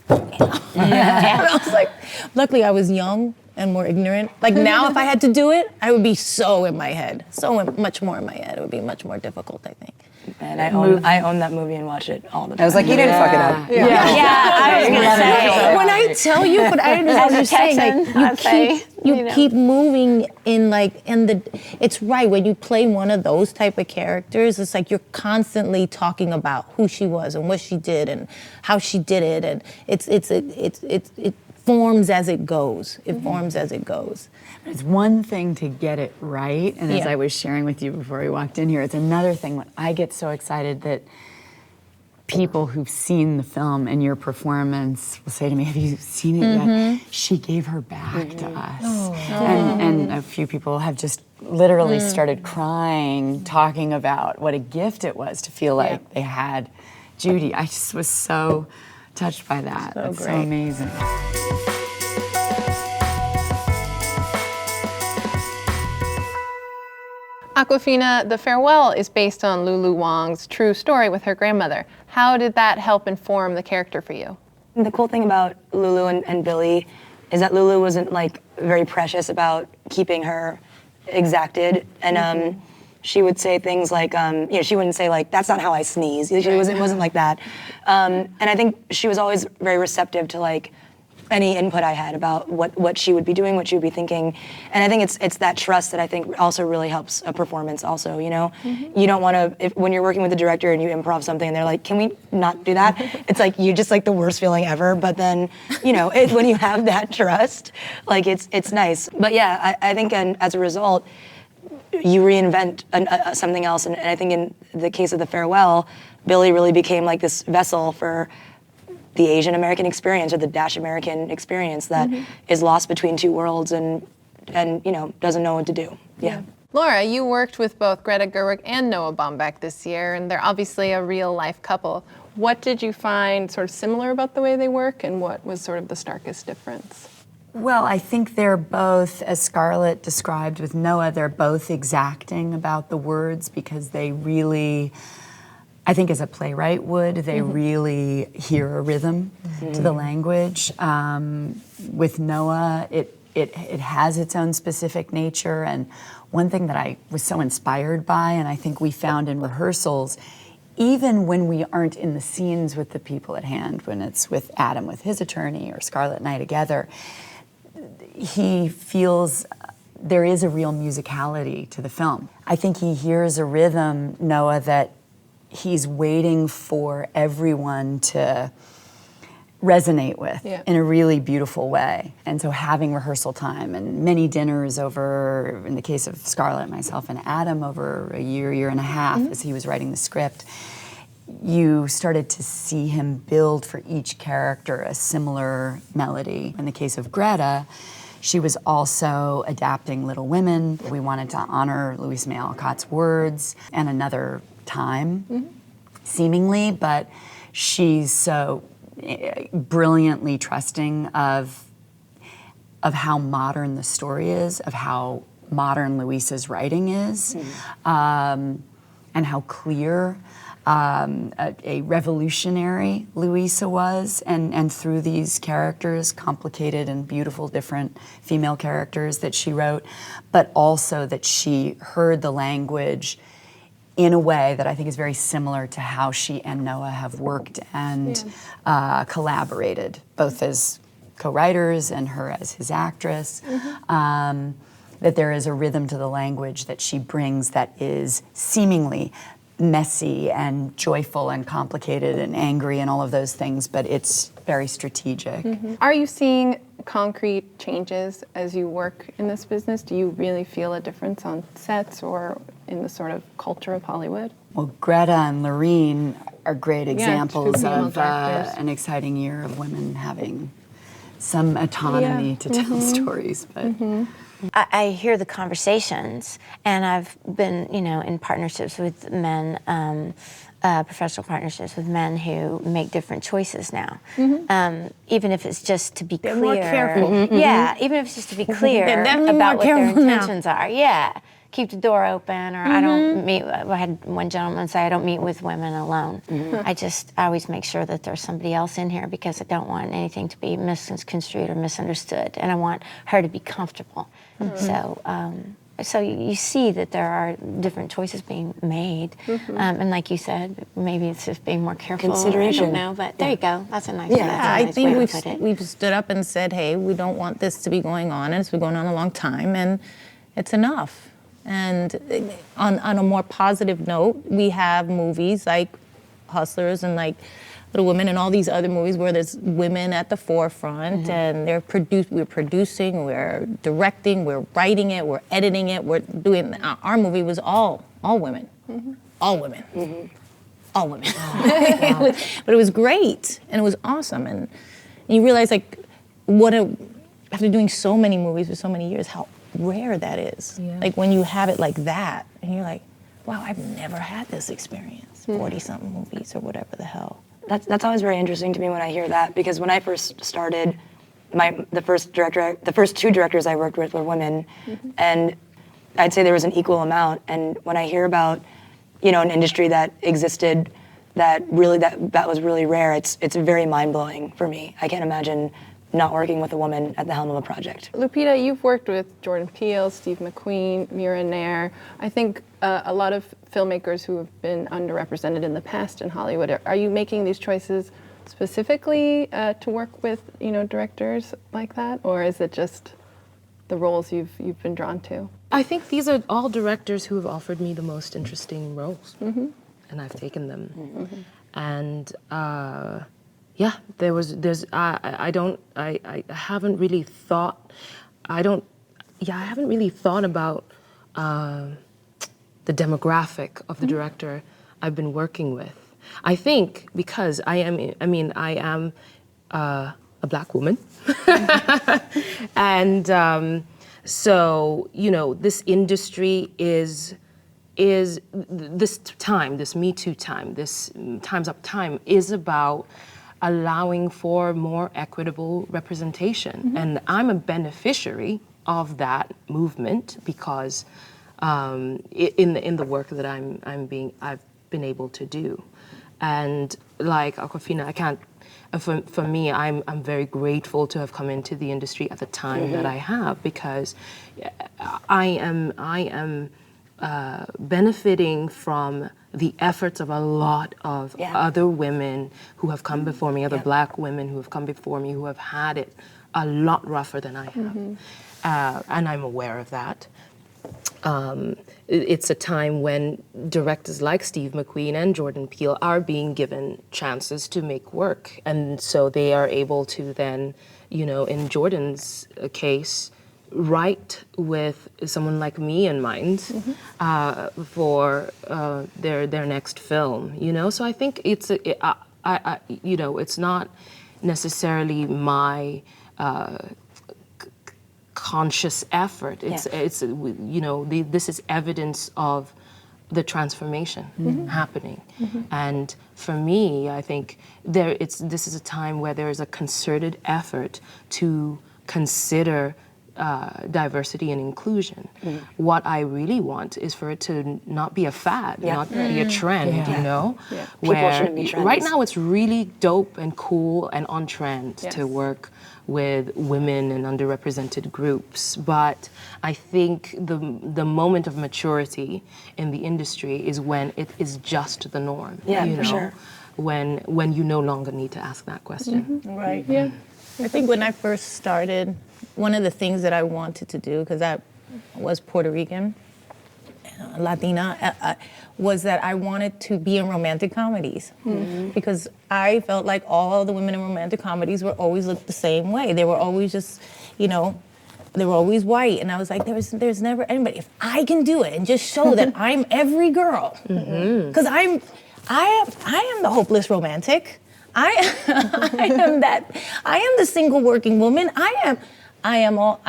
Speaker 4: And I was like, luckily I was young and more ignorant. Like now, if I had to do it, I would be so in my head, so much more in my head. It would be much more difficult, I think.
Speaker 7: And I own that movie and watch it all the time.
Speaker 6: I was like, you didn't fuck it up.
Speaker 2: Yeah, I was gonna say.
Speaker 4: When I tell you, but I understand what you're saying. Like you keep moving in the. It's right when you play one of those type of characters. It's like you're constantly talking about who she was and what she did and how she did it, and it forms as it goes. It forms as it goes.
Speaker 3: It's one thing to get it right, and as I was sharing with you before we walked in here, it's another thing when I get so excited that people who've seen the film and your performance will say to me, have you seen it yet? She gave her back to us. And a few people have just literally started crying, talking about what a gift it was to feel like they had Judy. I just was so touched by that. That's so amazing.
Speaker 1: Awkwafina, The Farewell is based on Lulu Wang's true story with her grandmother. How did that help inform the character for you?
Speaker 7: The cool thing about Lulu and Billy is that Lulu wasn't like very precious about keeping her exacted, and she would say things like, she wouldn't say like, that's not how I sneeze. It wasn't like that. And I think she was always very receptive to like any input I had about what she would be doing, what she would be thinking. And I think it's that trust that I think also really helps a performance also, you know? You don't want to, when you're working with a director and you improv something and they're like, can we not do that? It's like, you're just like the worst feeling ever. But then, you know, when you have that trust, like it's nice. But yeah, I think as a result, you reinvent something else. And I think in the case of The Farewell, Billy really became like this vessel for the Asian American experience or the Dash American experience that is lost between two worlds and you know, doesn't know what to do. Yeah.
Speaker 1: Laura, you worked with both Greta Gerwig and Noah Baumbach this year, and they're obviously a real life couple. What did you find sort of similar about the way they work, and what was sort of the starkest difference?
Speaker 3: Well, I think they're both, as Scarlett described with Noah, they're both exacting about the words because they really, I think as a playwright would, they really hear a rhythm to the language. With Noah, it has its own specific nature, and one thing that I was so inspired by, and I think we found in rehearsals, even when we aren't in the scenes with the people at hand, when it's with Adam with his attorney or Scarlett and I together, he feels there is a real musicality to the film. I think he hears a rhythm, Noah, that he's waiting for everyone to resonate with in a really beautiful way. And so having rehearsal time and many dinners over, in the case of Scarlett, myself, and Adam, over a year and a half as he was writing the script, you started to see him build for each character a similar melody. In the case of Greta, she was also adapting Little Women. We wanted to honor Louisa May Alcott's words and another time, seemingly, but she's so brilliantly trusting of how modern the story is, of how modern Louisa's writing is, and how clear a revolutionary Louisa was, and through these characters, complicated and beautiful different female characters that she wrote, but also that she heard the language in a way that I think is very similar to how she and Noah have worked and collaborated, both as co-writers and her as his actress. That there is a rhythm to the language that she brings that is seemingly messy and joyful and complicated and angry and all of those things, but it's very strategic.
Speaker 1: Are you seeing concrete changes as you work in this business? Do you really feel a difference on sets or in the sort of culture of Hollywood?
Speaker 3: Well, Greta and Lorene are great examples
Speaker 1: female
Speaker 3: of
Speaker 1: directors.
Speaker 3: an exciting year of women having some autonomy to tell stories. But
Speaker 2: I hear the conversations, and I've been, you know, in partnerships with men, professional partnerships with men who make different choices now. Even if it's just to be clear.
Speaker 4: more careful.
Speaker 2: Yeah, even if it's just to be clear
Speaker 4: definitely
Speaker 2: about
Speaker 4: more
Speaker 2: what their
Speaker 4: careful now.
Speaker 2: intentions are. Yeah. Keep the door open, or I don't meet. I had one gentleman say, I don't meet with women alone. I always make sure that there's somebody else in here because I don't want anything to be misconstrued or misunderstood, and I want her to be comfortable. So you see that there are different choices being made, and like you said, maybe it's just being more careful.
Speaker 7: Consideration.
Speaker 2: I don't know, but there you go. That's a nice.
Speaker 4: Yeah,
Speaker 2: that's a
Speaker 4: I
Speaker 2: nice
Speaker 4: think
Speaker 2: way to put it.
Speaker 4: we've stood up and said, hey, we don't want this to be going on, and it's been going on a long time, and it's enough. And on a more positive note, we have movies like Hustlers and like Little Women and all these other movies where there's women at the forefront, and we're producing, we're directing, we're writing it, we're editing it, we're doing. Our movie was all women, all women, all women. But it was great and it was awesome, and you realize like after doing so many movies for so many years, how rare that is. Like when you have it like that, and you're like, wow, I've never had this experience. 40-something movies or whatever the hell.
Speaker 7: That's always very interesting to me when I hear that, because when I first started, the first two directors I worked with were women, and I'd say there was an equal amount. And when I hear about, you know, an industry that existed that was really rare, it's very mind-blowing for me. I can't imagine not working with a woman at the helm of a project.
Speaker 1: Lupita, you've worked with Jordan Peele, Steve McQueen, Mira Nair. I think a lot of filmmakers who have been underrepresented in the past in Hollywood. Are you making these choices specifically to work with, directors like that, or is it just the roles you've been drawn to?
Speaker 5: I think these are all directors who have offered me the most interesting roles, and I've taken them. And yeah, I haven't really thought about the demographic of the director I've been working with. I think because I am a Black woman, and so this industry is this Me Too time, this Time's Up time is about allowing for more equitable representation, and I'm a beneficiary of that movement because in the work that I've been able to do. And like Awkwafina, I can't. For me, I'm very grateful to have come into the industry at the time that I have, because I am benefiting from the efforts of a lot of other women who have come before me, other Black women who have come before me, who have had it a lot rougher than I have, and I'm aware of that. It's a time when directors like Steve McQueen and Jordan Peele are being given chances to make work. And so they are able to then, in Jordan's case, write with someone like me in mind for their next film, So I think it's, it's not necessarily my conscious effort. This is evidence of the transformation happening. And for me, I think this is a time where there is a concerted effort to consider diversity and inclusion. What I really want is for it to not be a fad, not be a trend,
Speaker 7: People shouldn't be trends.
Speaker 5: Right now it's really dope and cool and on trend to work with women and underrepresented groups. But I think the moment of maturity in the industry is when it is just the norm.
Speaker 7: For sure.
Speaker 5: When you no longer need to ask that question.
Speaker 4: Right. Yeah. I think when I first started, one of the things that I wanted to do, because I was Puerto Rican, Latina, was that I wanted to be in romantic comedies, because I felt like all the women in romantic comedies were always looked the same way. They were always just, they were always white, and I was like, there's never anybody. If I can do it and just show that I'm every girl, because I am the hopeless romantic. I am the single working woman. I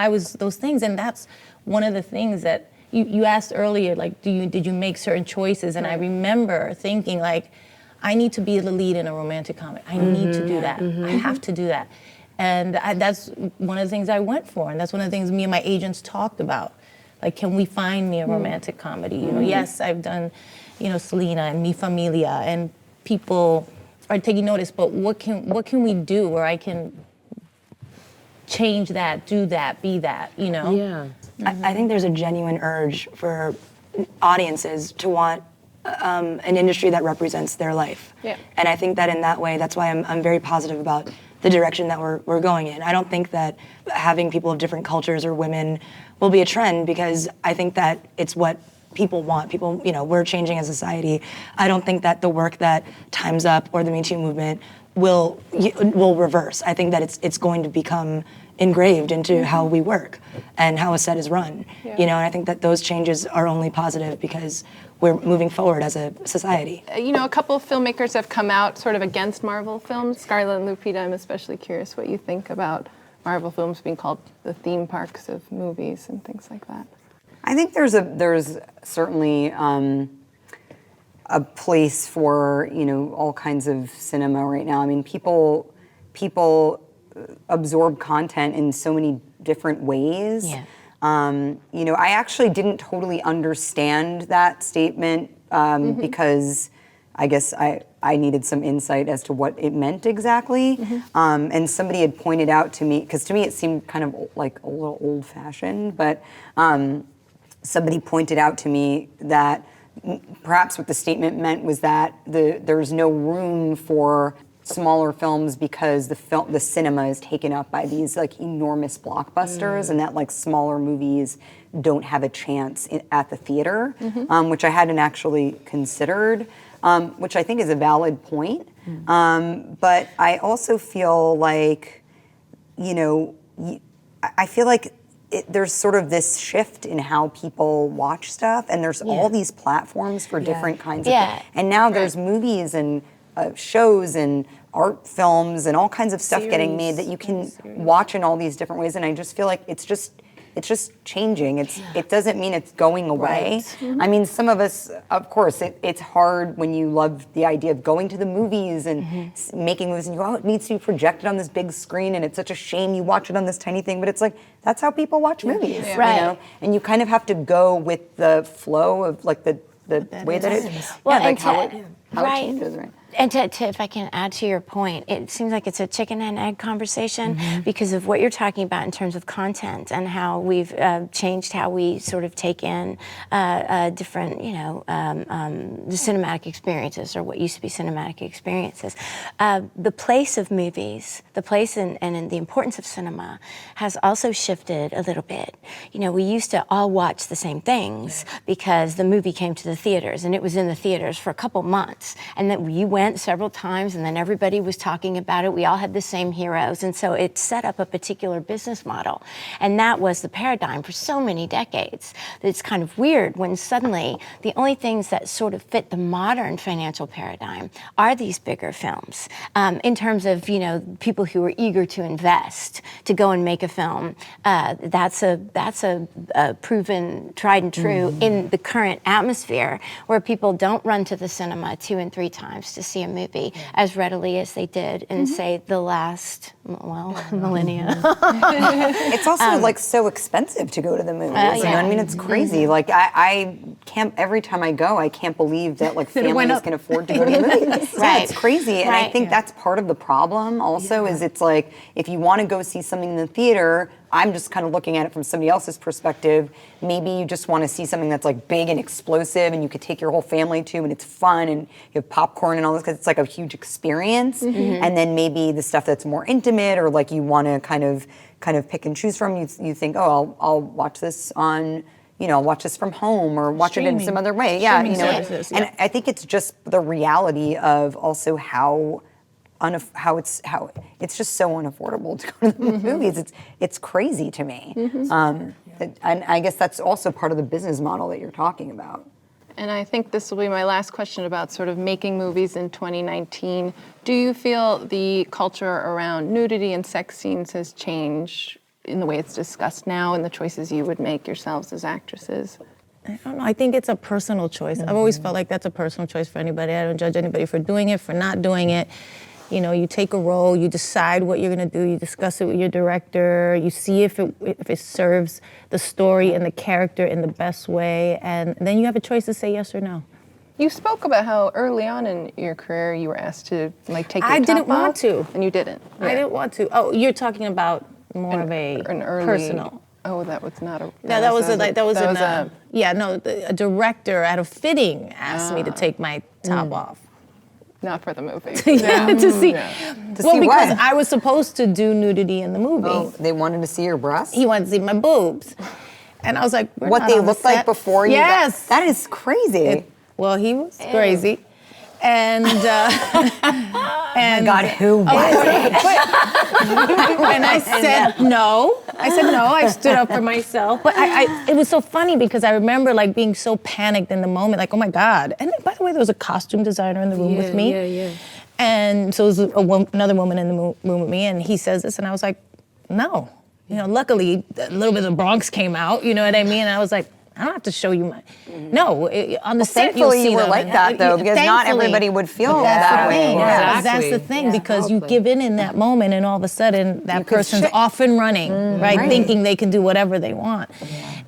Speaker 4: was those things, and that's one of the things that you asked earlier, like, did you make certain choices? And I remember thinking, like, I need to be the lead in a romantic comedy. I need to do that. I have to do that. And that's one of the things I went for, and that's one of the things me and my agents talked about. Like, can we find me a romantic comedy? Yes, I've done, Selena and Mi Familia, and people are taking notice, but what can we do where I can change that, do that, be that,
Speaker 5: Yeah.
Speaker 7: I think there's a genuine urge for audiences to want an industry that represents their life.
Speaker 1: Yeah.
Speaker 7: And I think that in that way, that's why I'm very positive about the direction that we're going in. I don't think that having people of different cultures or women will be a trend, because I think that it's what people want. People, we're changing as a society. I don't think that the work that Time's Up or the Me Too movement will reverse. I think that it's going to become engraved into how we work and how a set is run. And I think that those changes are only positive because we're moving forward as a society.
Speaker 1: A couple of filmmakers have come out sort of against Marvel films. Scarlett and Lupita, I'm especially curious what you think about Marvel films being called the theme parks of movies and things like that.
Speaker 6: I think there's certainly a place for all kinds of cinema right now. I mean, people absorb content in so many different ways.
Speaker 2: Yeah.
Speaker 6: I actually didn't totally understand that statement because I guess I needed some insight as to what it meant exactly. And somebody had pointed out to me, because to me it seemed kind of like a little old-fashioned, but somebody pointed out to me that perhaps what the statement meant was that there's no room for smaller films because the cinema is taken up by these like enormous blockbusters, and that like smaller movies don't have a chance at the theater, which I hadn't actually considered, which I think is a valid point. But I also feel like, I feel like there's sort of this shift in how people watch stuff, and there's all these platforms for different kinds of things. And now there's movies and shows and art films and all kinds of stuff getting made that you can watch in all these different ways, and I just feel like it's just changing. It doesn't mean it's going away. I mean, some of us, of course, it's hard when you love the idea of going to the movies and making movies, and you go, oh, it needs to be projected on this big screen, and it's such a shame you watch it on this tiny thing. But it's like, that's how people watch movies, you know? And you kind of have to go with the flow of like the way that it is.
Speaker 2: Well,
Speaker 6: like how
Speaker 2: and
Speaker 6: it changes, right?
Speaker 2: And to, if I can add to your point, it seems like it's a chicken and egg conversation because of what you're talking about in terms of content and how we've changed how we sort of take in different, the cinematic experiences or what used to be cinematic experiences. The place of movies, the place and the importance of cinema has also shifted a little bit. We used to all watch the same things because the movie came to the theaters and it was in the theaters for a couple months, and then you went several times, and then everybody was talking about it. We all had the same heroes, and so it set up a particular business model, and that was the paradigm for so many decades. It's kind of weird when suddenly the only things that sort of fit the modern financial paradigm are these bigger films. In terms of people who are eager to invest to go and make a film, that's a proven, tried and true in the current atmosphere where people don't run to the cinema 2 and 3 times to see a movie as readily as they did in, say, the last, millennia.
Speaker 6: It's also like so expensive to go to the movies. You know what I mean? It's crazy. Like I can't, every time I go, I can't believe that like families can afford to go to the movies.
Speaker 2: Right.
Speaker 6: It's crazy. And I think that's part of the problem also is it's like, if you want to go see something in the theater, I'm just kind of looking at it from somebody else's perspective. Maybe you just want to see something that's like big and explosive and you could take your whole family to, and it's fun and you have popcorn and all this because it's like a huge experience. And then maybe the stuff that's more intimate or like you want to kind of pick and choose from, you think, oh, I'll watch this on, I'll watch this from home or watch it in some other way. Yeah, And I think it's just the reality of also how it's just so unaffordable to go to the movies. It's crazy to me. And I guess that's also part of the business model that you're talking about.
Speaker 1: And I think this will be my last question about sort of making movies in 2019. Do you feel the culture around nudity and sex scenes has changed in the way it's discussed now and the choices you would make yourselves as actresses?
Speaker 4: I don't know. I think it's a personal choice. I've always felt like that's a personal choice for anybody. I don't judge anybody for doing it, for not doing it. You take a role, you decide what you're going to do, you discuss it with your director, you see if it serves the story and the character in the best way, and then you have a choice to say yes or no.
Speaker 1: You spoke about how early on in your career you were asked to like take your
Speaker 4: I
Speaker 1: top
Speaker 4: didn't want
Speaker 1: off,
Speaker 4: to.
Speaker 1: and you didn't.
Speaker 4: I didn't want to. Oh, you're talking about more of an early personal.
Speaker 1: Oh, that was not a.
Speaker 4: A director at a fitting asked me to take my top off.
Speaker 1: Not for the movie.
Speaker 4: To see.
Speaker 6: To see
Speaker 4: because
Speaker 6: what?
Speaker 4: I was supposed to do nudity in the movie.
Speaker 6: Oh, they wanted to see your breasts?
Speaker 4: He wanted to see my boobs. And I was like,
Speaker 6: what they looked like before you
Speaker 4: Yes.
Speaker 6: That is crazy.
Speaker 4: Well, he was crazy. And
Speaker 6: oh my God, who was it?
Speaker 4: And I said no. I stood up for myself. But it was so funny because I remember like being so panicked in the moment, like, oh my God. And by the way, there was a costume designer in the room with me.
Speaker 5: Yeah.
Speaker 4: And so there was another woman in the room with me, and he says this, and I was like, no. Luckily, a little bit of the Bronx came out, you know what I mean? And I was like, I don't have to show you my. No, on the set you'll see
Speaker 6: thankfully you were like that though, because not everybody would feel that way.
Speaker 4: Yeah.
Speaker 5: Exactly.
Speaker 4: That's the thing, because you give in that moment, and all of a sudden that person's off and running, right, thinking they can do whatever they want.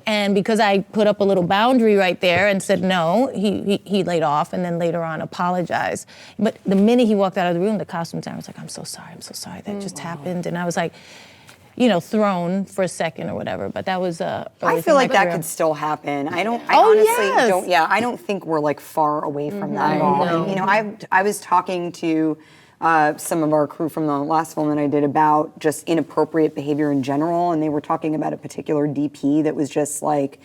Speaker 4: And because I put up a little boundary right there and said no, he laid off, and then later on apologized. But the minute he walked out of the room, the costume designer was like, I'm so sorry that just happened. And I was like, thrown for a second or whatever, but that was
Speaker 6: I feel like that could still happen. I honestly don't. Yeah, I don't think we're like far away from that at all.
Speaker 4: No.
Speaker 6: And, I was talking to some of our crew from the last film that I did about just inappropriate behavior in general, and they were talking about a particular DP that was just like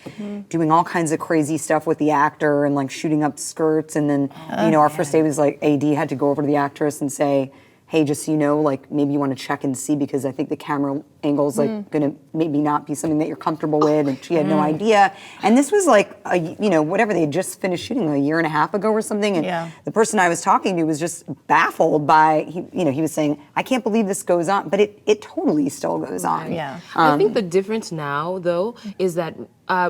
Speaker 6: doing all kinds of crazy stuff with the actor and like shooting up skirts, and then our first day was like AD had to go over to the actress and say, hey, just so you know, like maybe you want to check and see because I think the camera angle's like gonna maybe not be something that you're comfortable with, and she had no idea. And this was like whatever, they had just finished shooting a year and a half ago or something, and the person I was talking to was just baffled by he was saying, I can't believe this goes on, but it totally still goes on.
Speaker 4: Yeah.
Speaker 5: I think the difference now, though, is that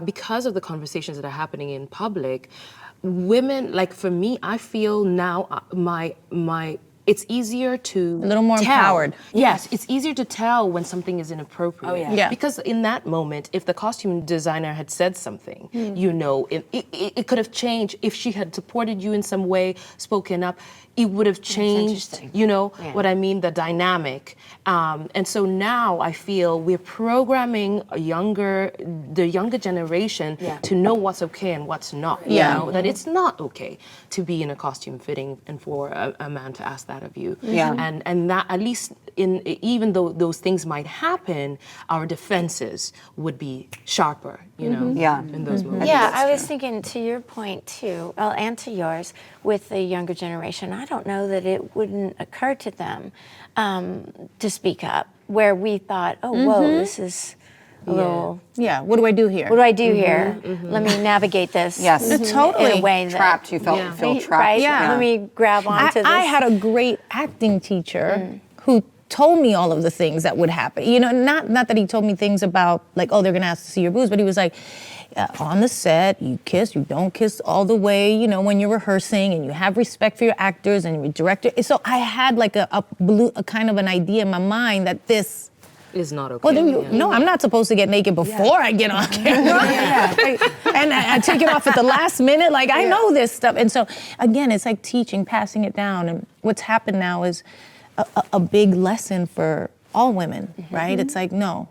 Speaker 5: because of the conversations that are happening in public, women, like for me, I feel now it's easier to
Speaker 4: A little more
Speaker 5: tell.
Speaker 4: empowered.
Speaker 5: Yes, it's easier to tell when something is inappropriate.
Speaker 7: Oh, yeah.
Speaker 4: Yeah.
Speaker 5: Because in that moment, if the costume designer had said something, it could have changed. If she had supported you in some way, spoken up, it would have changed, what I mean, the dynamic. And so now I feel we're programming the younger generation to know what's okay and what's not. That it's not okay to be in a costume fitting and for a man to ask that of you. And that, at least even though those things might happen, our defenses would be sharper, in those moments.
Speaker 2: Yeah, I was thinking to your point too, and to yours, with the younger generation, I don't know that it wouldn't occur to them to speak up, where we thought, whoa, this is a little...
Speaker 4: Yeah, what do I do here?
Speaker 2: What do I do here? Let me navigate this
Speaker 4: Totally.
Speaker 2: in a way that...
Speaker 6: Trapped, you feel trapped.
Speaker 2: Right? Let me grab onto this.
Speaker 4: I had a great acting teacher who told me all of the things that would happen. Not that he told me things about like, oh, they're gonna ask to see your boobs, but he was like, on the set, you kiss, you don't kiss all the way, when you're rehearsing, and you have respect for your actors and your director. So I had like a kind of an idea in my mind that this
Speaker 5: is not okay.
Speaker 4: Well, then no, I'm not supposed to get naked before I get on camera. And I take it off at the last minute. Like, I know this stuff. And so, again, it's like teaching, passing it down. And what's happened now is a big lesson for all women, right? It's like, no,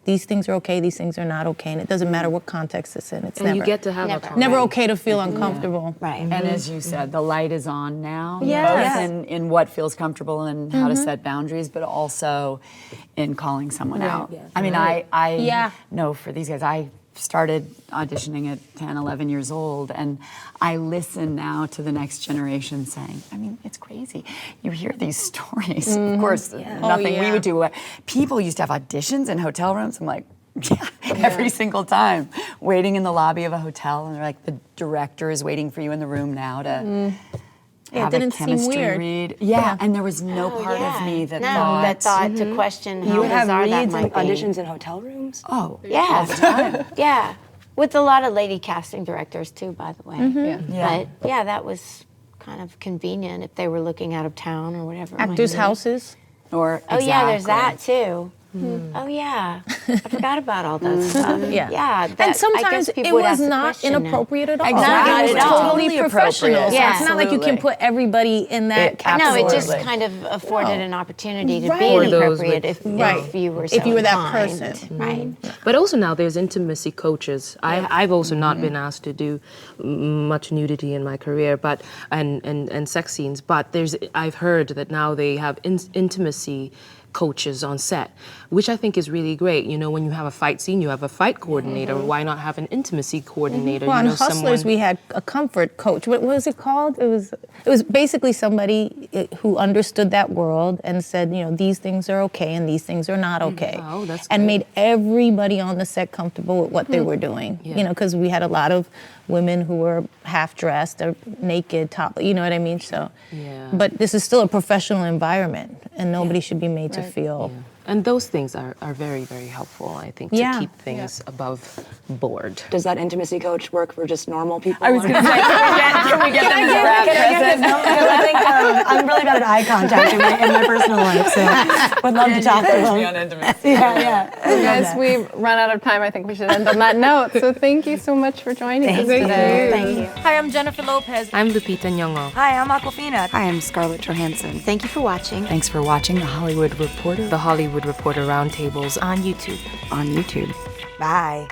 Speaker 4: these things are okay, these things are not okay, and it doesn't matter what context it's in. It's
Speaker 5: and
Speaker 4: never,
Speaker 5: you get to have a conversation.
Speaker 4: never okay to feel uncomfortable.
Speaker 2: Right.
Speaker 3: And as you said, the light is on now,
Speaker 4: Yes.
Speaker 3: both in what feels comfortable and how to set boundaries, but also in calling someone out.
Speaker 5: Yes.
Speaker 3: I mean, I know for these guys, I started auditioning at 10, 11 years old, and I listen now to the next generation saying, I mean, it's crazy. You hear these stories. Of course, nothing we would do. People used to have auditions in hotel rooms. I'm like, every single time, waiting in the lobby of a hotel, and they're like, the director is waiting for you in the room now to have
Speaker 4: it didn't
Speaker 3: a chemistry
Speaker 4: seem weird.
Speaker 3: read. And there was no part of me that
Speaker 2: thought to question how
Speaker 7: You have
Speaker 2: bizarre that
Speaker 7: reads
Speaker 2: might
Speaker 7: and
Speaker 2: be.
Speaker 7: auditions in hotel rooms?
Speaker 3: all the
Speaker 2: Yeah. Yeah. With a lot of lady casting directors too, by the way. But that was kind of convenient if they were looking out of town or whatever. it might
Speaker 4: Actors'
Speaker 2: be.
Speaker 4: houses.
Speaker 3: Or
Speaker 2: Oh yeah, there's
Speaker 3: exactly.
Speaker 2: that too. Oh yeah, I forgot about all that stuff.
Speaker 4: Yeah.
Speaker 2: That,
Speaker 4: And sometimes it was not inappropriate at all.
Speaker 3: Exactly.
Speaker 4: It was
Speaker 2: Not at all.
Speaker 4: totally
Speaker 3: Totally
Speaker 4: professional.
Speaker 3: appropriate.
Speaker 4: So
Speaker 2: Yeah.
Speaker 4: it's not like you can put everybody in that category.
Speaker 2: No, it just
Speaker 3: Absolutely.
Speaker 2: kind of afforded an opportunity to
Speaker 4: Right.
Speaker 2: be
Speaker 5: For those
Speaker 2: inappropriate
Speaker 5: with-
Speaker 2: if you were so
Speaker 4: If you were that
Speaker 2: inclined.
Speaker 4: person.
Speaker 2: Right.
Speaker 5: But also now there's intimacy coaches. I've also not been asked to do much nudity in my career, but and sex scenes. But I've heard that now they have intimacy coaches on set, which I think is really great. When you have a fight scene, you have a fight coordinator. Why not have an intimacy coordinator?
Speaker 4: Well, on Hustlers, we had a comfort coach. What was it called? It was basically somebody who understood that world and said, these things are okay and these things are not okay.
Speaker 5: Oh, that's
Speaker 4: and
Speaker 5: good.
Speaker 4: made everybody on the set comfortable with what they were doing. Because we had a lot of women who were half dressed or naked, top. You know what I mean? So, but this is still a professional environment, and nobody should be made to feel.
Speaker 5: And those things are very, very helpful, I think, to keep things above board.
Speaker 7: Does that intimacy coach work for just normal people?
Speaker 3: I was going to say, can we get them to grab presents?
Speaker 7: I think I'm really bad at eye contact in my personal life, so would love to talk to them.
Speaker 3: on intimacy.
Speaker 7: Yeah.
Speaker 1: Guys, we've run out of time. I think we should end on that note. So thank you so much for joining us today.
Speaker 2: Thank you.
Speaker 4: Hi, I'm Jennifer Lopez.
Speaker 5: I'm Lupita Nyong'o.
Speaker 7: Hi, I'm Awkwafina.
Speaker 6: Hi, I'm Scarlett Johansson.
Speaker 2: Thank you for watching.
Speaker 3: Thanks for watching The Hollywood Reporter.
Speaker 5: The Hollywood Reporter Roundtables on YouTube.
Speaker 6: On YouTube.
Speaker 7: Bye.